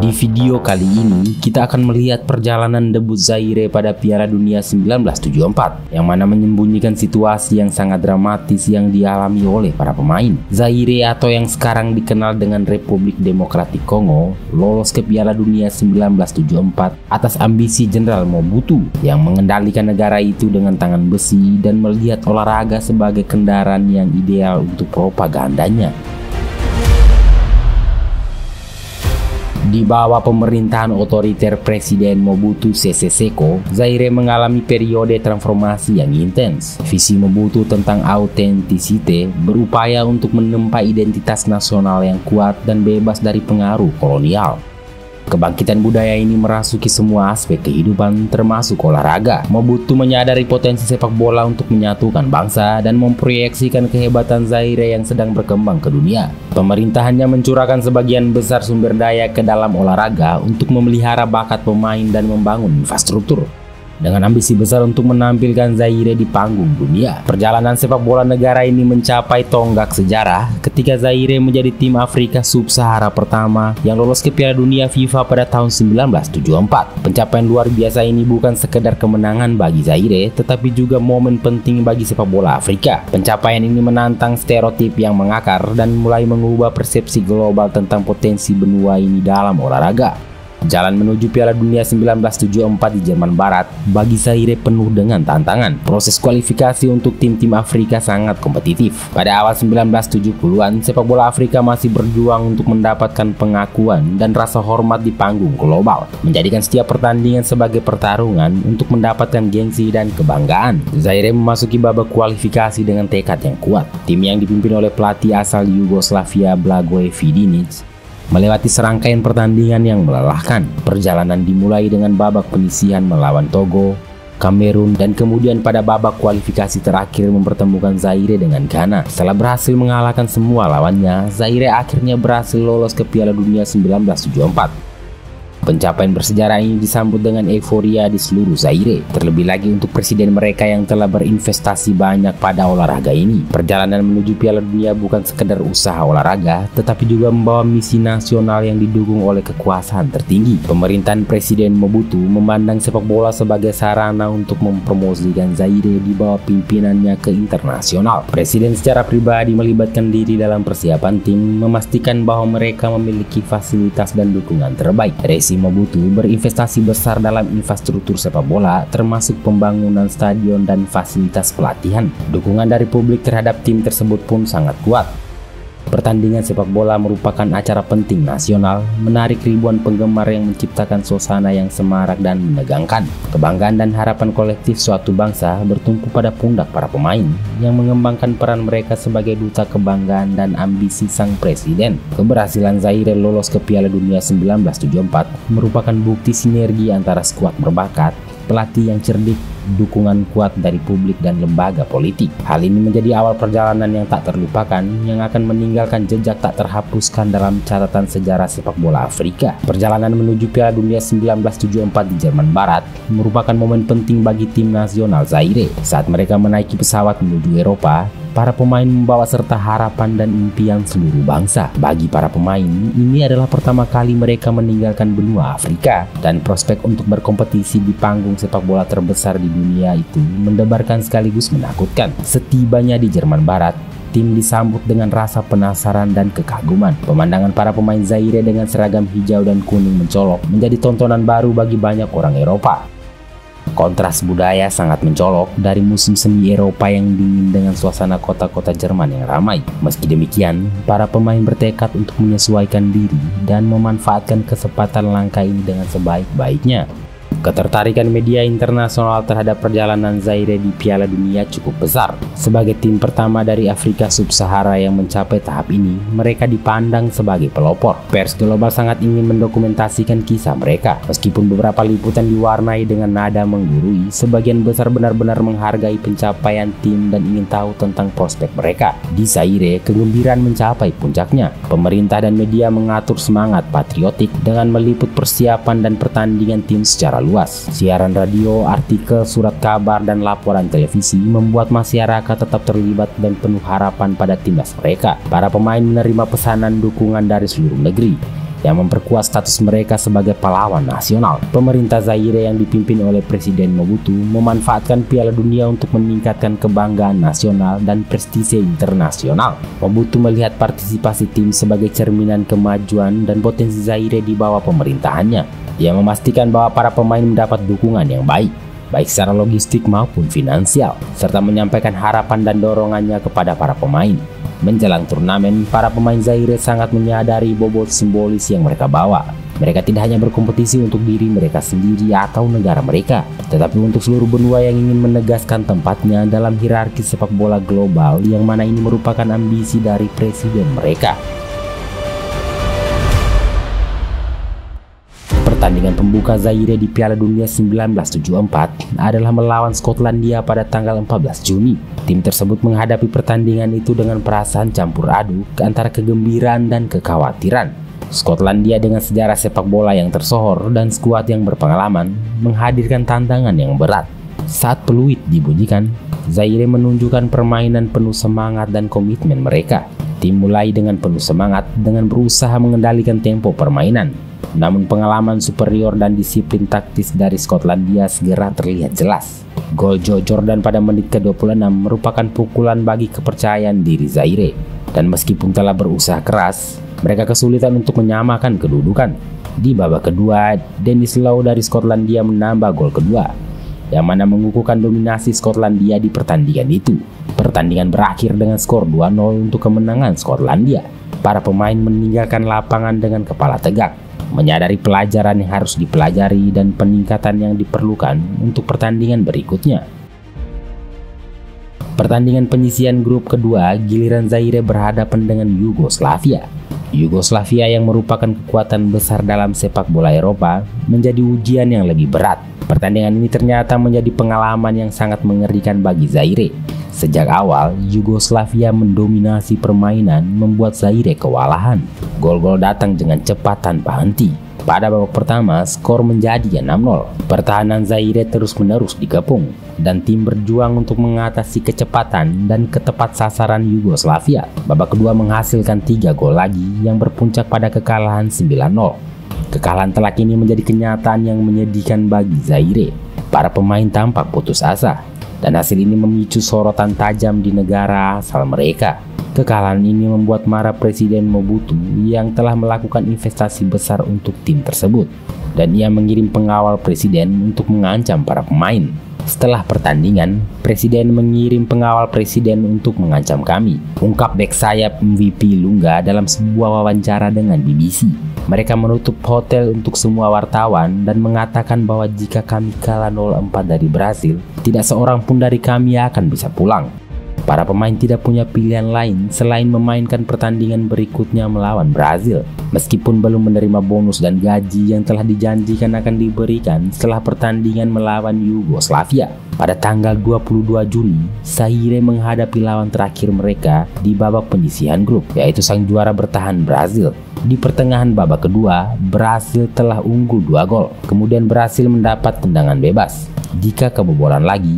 Di video kali ini, kita akan melihat perjalanan debut Zaire pada Piala Dunia 1974, yang mana menyembunyikan situasi yang sangat dramatis yang dialami oleh para pemain. Zaire atau yang sekarang dikenal dengan Republik Demokratik Kongo, lolos ke Piala Dunia 1974 atas ambisi Jenderal Mobutu yang mengendalikan negara itu dengan tangan besi dan melihat olahraga sebagai kendaraan yang ideal untuk propagandanya. Di bawah pemerintahan otoriter Presiden Mobutu Sese Seko, Zaire mengalami periode transformasi yang intens. Visi Mobutu tentang autentisite berupaya untuk menempa identitas nasional yang kuat dan bebas dari pengaruh kolonial. Kebangkitan budaya ini merasuki semua aspek kehidupan termasuk olahraga. Mobutu menyadari potensi sepak bola untuk menyatukan bangsa dan memproyeksikan kehebatan Zaire yang sedang berkembang ke dunia. Pemerintahannya mencurahkan sebagian besar sumber daya ke dalam olahraga untuk memelihara bakat pemain dan membangun infrastruktur, dengan ambisi besar untuk menampilkan Zaire di panggung dunia. Perjalanan sepak bola negara ini mencapai tonggak sejarah ketika Zaire menjadi tim Afrika Sub-Sahara pertama yang lolos ke Piala Dunia FIFA pada tahun 1974. Pencapaian luar biasa ini bukan sekedar kemenangan bagi Zaire, tetapi juga momen penting bagi sepak bola Afrika. Pencapaian ini menantang stereotip yang mengakar dan mulai mengubah persepsi global tentang potensi benua ini dalam olahraga. Jalan menuju Piala Dunia 1974 di Jerman Barat bagi Zaire penuh dengan tantangan. Proses kualifikasi untuk tim-tim Afrika sangat kompetitif. Pada awal 1970-an, sepak bola Afrika masih berjuang untuk mendapatkan pengakuan dan rasa hormat di panggung global, menjadikan setiap pertandingan sebagai pertarungan untuk mendapatkan gengsi dan kebanggaan. Zaire memasuki babak kualifikasi dengan tekad yang kuat. Tim yang dipimpin oleh pelatih asal Yugoslavia Blagoje Vidic melewati serangkaian pertandingan yang melelahkan. Perjalanan dimulai dengan babak penyisihan melawan Togo, Kamerun, dan kemudian pada babak kualifikasi terakhir mempertemukan Zaire dengan Ghana. Setelah berhasil mengalahkan semua lawannya, Zaire akhirnya berhasil lolos ke Piala Dunia 1974. Pencapaian bersejarah ini disambut dengan euforia di seluruh Zaire, terlebih lagi untuk presiden mereka yang telah berinvestasi banyak pada olahraga ini. Perjalanan menuju Piala Dunia bukan sekedar usaha olahraga, tetapi juga membawa misi nasional yang didukung oleh kekuasaan tertinggi. Pemerintahan Presiden Mobutu memandang sepak bola sebagai sarana untuk mempromosikan Zaire di bawah pimpinannya ke internasional. Presiden secara pribadi melibatkan diri dalam persiapan tim, memastikan bahwa mereka memiliki fasilitas dan dukungan terbaik. Mobutu berinvestasi besar dalam infrastruktur sepak bola, termasuk pembangunan stadion dan fasilitas pelatihan. Dukungan dari publik terhadap tim tersebut pun sangat kuat. Pertandingan sepak bola merupakan acara penting nasional, menarik ribuan penggemar yang menciptakan suasana yang semarak dan menegangkan. Kebanggaan dan harapan kolektif suatu bangsa bertumpu pada pundak para pemain yang mengembangkan peran mereka sebagai duta kebanggaan dan ambisi sang presiden. Keberhasilan Zaire lolos ke Piala Dunia 1974 merupakan bukti sinergi antara skuad berbakat, pelatih yang cerdik, dukungan kuat dari publik dan lembaga politik. Hal ini menjadi awal perjalanan yang tak terlupakan, yang akan meninggalkan jejak tak terhapuskan dalam catatan sejarah sepak bola Afrika. Perjalanan menuju Piala Dunia 1974 di Jerman Barat merupakan momen penting bagi tim nasional Zaire. Saat mereka menaiki pesawat menuju Eropa, para pemain membawa serta harapan dan impian seluruh bangsa. Bagi para pemain, ini adalah pertama kali mereka meninggalkan benua Afrika, dan prospek untuk berkompetisi di panggung sepak bola terbesar di dunia itu mendebarkan sekaligus menakutkan. Setibanya di Jerman Barat, tim disambut dengan rasa penasaran dan kekaguman. Pemandangan para pemain Zaire dengan seragam hijau dan kuning mencolok menjadi tontonan baru bagi banyak orang Eropa. Kontras budaya sangat mencolok dari musim semi Eropa yang dingin dengan suasana kota-kota Jerman yang ramai. Meski demikian, para pemain bertekad untuk menyesuaikan diri dan memanfaatkan kesempatan langka ini dengan sebaik-baiknya. Ketertarikan media internasional terhadap perjalanan Zaire di Piala Dunia cukup besar. Sebagai tim pertama dari Afrika Sub-Sahara yang mencapai tahap ini, mereka dipandang sebagai pelopor. Pers global sangat ingin mendokumentasikan kisah mereka. Meskipun beberapa liputan diwarnai dengan nada menggurui, sebagian besar benar-benar menghargai pencapaian tim dan ingin tahu tentang prospek mereka. Di Zaire, kegembiraan mencapai puncaknya. Pemerintah dan media mengatur semangat patriotik dengan meliput persiapan dan pertandingan tim secara luas. Siaran radio, artikel, surat kabar, dan laporan televisi membuat masyarakat tetap terlibat dan penuh harapan pada timnas mereka. Para pemain menerima pesanan dukungan dari seluruh negeri. yang memperkuat status mereka sebagai pahlawan nasional. Pemerintah Zaire yang dipimpin oleh Presiden Mobutu memanfaatkan Piala Dunia untuk meningkatkan kebanggaan nasional dan prestise internasional. Mobutu melihat partisipasi tim sebagai cerminan kemajuan dan potensi Zaire di bawah pemerintahannya. Ia memastikan bahwa para pemain mendapat dukungan yang baik secara logistik maupun finansial, serta menyampaikan harapan dan dorongannya kepada para pemain. Menjelang turnamen, para pemain Zaire sangat menyadari bobot simbolis yang mereka bawa. Mereka tidak hanya berkompetisi untuk diri mereka sendiri atau negara mereka, tetapi untuk seluruh benua yang ingin menegaskan tempatnya dalam hierarki sepak bola global, yang mana ini merupakan ambisi dari presiden mereka. Pertandingan pembuka Zaire di Piala Dunia 1974 adalah melawan Skotlandia pada tanggal 14 Juni. Tim tersebut menghadapi pertandingan itu dengan perasaan campur aduk antara kegembiraan dan kekhawatiran. Skotlandia dengan sejarah sepak bola yang tersohor dan skuad yang berpengalaman menghadirkan tantangan yang berat. Saat peluit dibunyikan, Zaire menunjukkan permainan penuh semangat dan komitmen mereka. Tim mulai dengan penuh semangat dengan berusaha mengendalikan tempo permainan. Namun pengalaman superior dan disiplin taktis dari Skotlandia segera terlihat jelas. Gol Joe Jordan pada menit ke-26 merupakan pukulan bagi kepercayaan diri Zaire. Dan meskipun telah berusaha keras, mereka kesulitan untuk menyamakan kedudukan. Di babak kedua, Dennis Law dari Skotlandia menambah gol kedua, yang mana mengukuhkan dominasi Skotlandia di pertandingan itu. Pertandingan berakhir dengan skor 2-0 untuk kemenangan Skotlandia. Para pemain meninggalkan lapangan dengan kepala tegak, menyadari pelajaran yang harus dipelajari dan peningkatan yang diperlukan untuk pertandingan berikutnya. Pertandingan penyisihan grup kedua, giliran Zaire berhadapan dengan Yugoslavia. Yugoslavia yang merupakan kekuatan besar dalam sepak bola Eropa menjadi ujian yang lebih berat. Pertandingan ini ternyata menjadi pengalaman yang sangat mengerikan bagi Zaire. Sejak awal, Yugoslavia mendominasi permainan membuat Zaire kewalahan. Gol-gol datang dengan cepat tanpa henti. Pada babak pertama, skor menjadi 6-0. Pertahanan Zaire terus-menerus dikepung, dan tim berjuang untuk mengatasi kecepatan dan ketepat sasaran Yugoslavia. Babak kedua menghasilkan 3 gol lagi yang berpuncak pada kekalahan 9-0. Kekalahan telak ini menjadi kenyataan yang menyedihkan bagi Zaire. Para pemain tampak putus asa, dan hasil ini memicu sorotan tajam di negara asal mereka. Kekalahan ini membuat marah Presiden Mobutu yang telah melakukan investasi besar untuk tim tersebut, dan ia mengirim pengawal presiden untuk mengancam para pemain. Setelah pertandingan, Presiden mengirim pengawal presiden untuk mengancam kami, ungkap bek sayap MVP Lunga dalam sebuah wawancara dengan BBC. Mereka menutup hotel untuk semua wartawan dan mengatakan bahwa jika kami kalah 0-4 dari Brasil, tidak seorang pun dari kami akan bisa pulang. Para pemain tidak punya pilihan lain selain memainkan pertandingan berikutnya melawan Brasil. Meskipun belum menerima bonus dan gaji yang telah dijanjikan akan diberikan setelah pertandingan melawan Yugoslavia. Pada tanggal 22 Juni, Zaire menghadapi lawan terakhir mereka di babak penyisihan grup, yaitu sang juara bertahan Brasil. Di pertengahan babak kedua, Brasil telah unggul 2 gol. Kemudian Brasil mendapat tendangan bebas. Jika kebobolan lagi,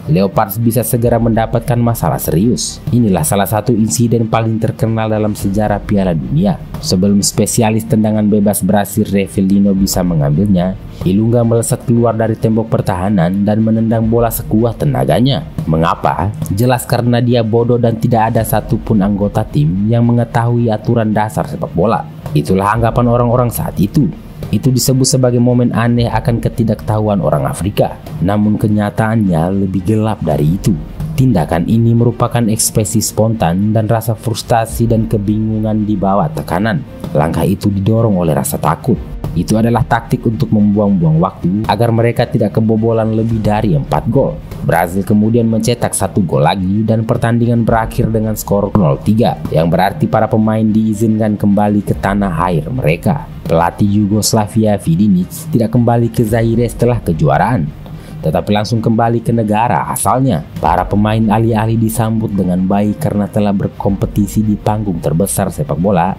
Leopards bisa segera mendapatkan masalah serius. Inilah salah satu insiden paling terkenal dalam sejarah Piala Dunia. Sebelum spesialis tendangan bebas Brasil Rivellino bisa mengambilnya, Ilunga melesat keluar dari tembok pertahanan dan menendang bola sekuat tenaganya. Mengapa? Jelas karena dia bodoh dan tidak ada satupun anggota tim yang mengetahui aturan dasar sepak bola. Itulah anggapan orang-orang saat itu. Itu disebut sebagai momen aneh akan ketidaktahuan orang Afrika. Namun kenyataannya lebih gelap dari itu. Tindakan ini merupakan ekspresi spontan dan rasa frustasi dan kebingungan di bawah tekanan. Langkah itu didorong oleh rasa takut. Itu adalah taktik untuk membuang-buang waktu agar mereka tidak kebobolan lebih dari 4 gol. Brasil kemudian mencetak 1 gol lagi dan pertandingan berakhir dengan skor 0-3, yang berarti para pemain diizinkan kembali ke tanah air mereka. Pelatih Yugoslavia Vidinic tidak kembali ke Zaire setelah kejuaraan, tetapi langsung kembali ke negara asalnya. Para pemain alih-alih disambut dengan baik karena telah berkompetisi di panggung terbesar sepak bola,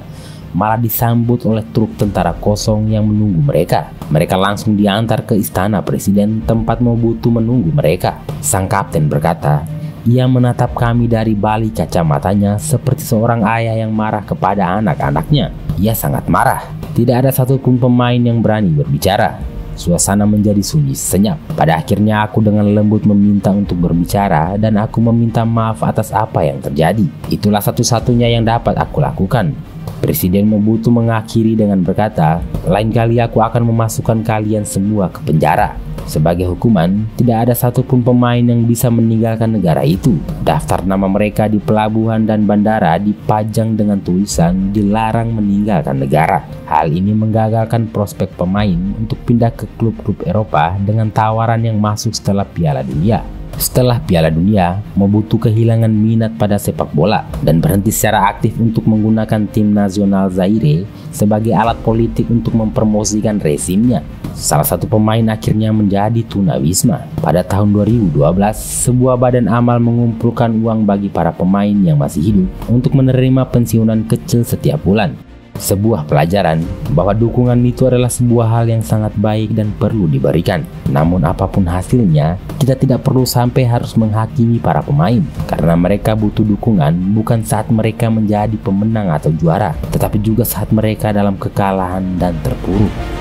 malah disambut oleh truk tentara kosong yang menunggu mereka. Mereka langsung diantar ke istana presiden tempat Mobutu menunggu mereka. Sang kapten berkata, ia menatap kami dari balik kacamatanya seperti seorang ayah yang marah kepada anak-anaknya. Ia sangat marah. Tidak ada satupun pemain yang berani berbicara. Suasana menjadi sunyi senyap. Pada akhirnya aku dengan lembut meminta untuk berbicara dan aku meminta maaf atas apa yang terjadi. Itulah satu-satunya yang dapat aku lakukan. Presiden Mobutu mengakhiri dengan berkata, lain kali aku akan memasukkan kalian semua ke penjara. Sebagai hukuman, tidak ada satupun pemain yang bisa meninggalkan negara itu. Daftar nama mereka di pelabuhan dan bandara dipajang dengan tulisan dilarang meninggalkan negara. Hal ini menggagalkan prospek pemain untuk pindah ke klub-klub Eropa dengan tawaran yang masuk setelah Piala Dunia. Setelah Piala Dunia, Mobutu kehilangan minat pada sepak bola dan berhenti secara aktif untuk menggunakan tim nasional Zaire sebagai alat politik untuk mempromosikan rezimnya. Salah satu pemain akhirnya menjadi tunawisma. Pada tahun 2012, sebuah badan amal mengumpulkan uang bagi para pemain yang masih hidup untuk menerima pensiunan kecil setiap bulan. Sebuah pelajaran bahwa dukungan itu adalah sebuah hal yang sangat baik dan perlu diberikan. Namun apapun hasilnya, kita tidak perlu sampai harus menghakimi para pemain, karena mereka butuh dukungan bukan saat mereka menjadi pemenang atau juara, tetapi juga saat mereka dalam kekalahan dan terpuruk.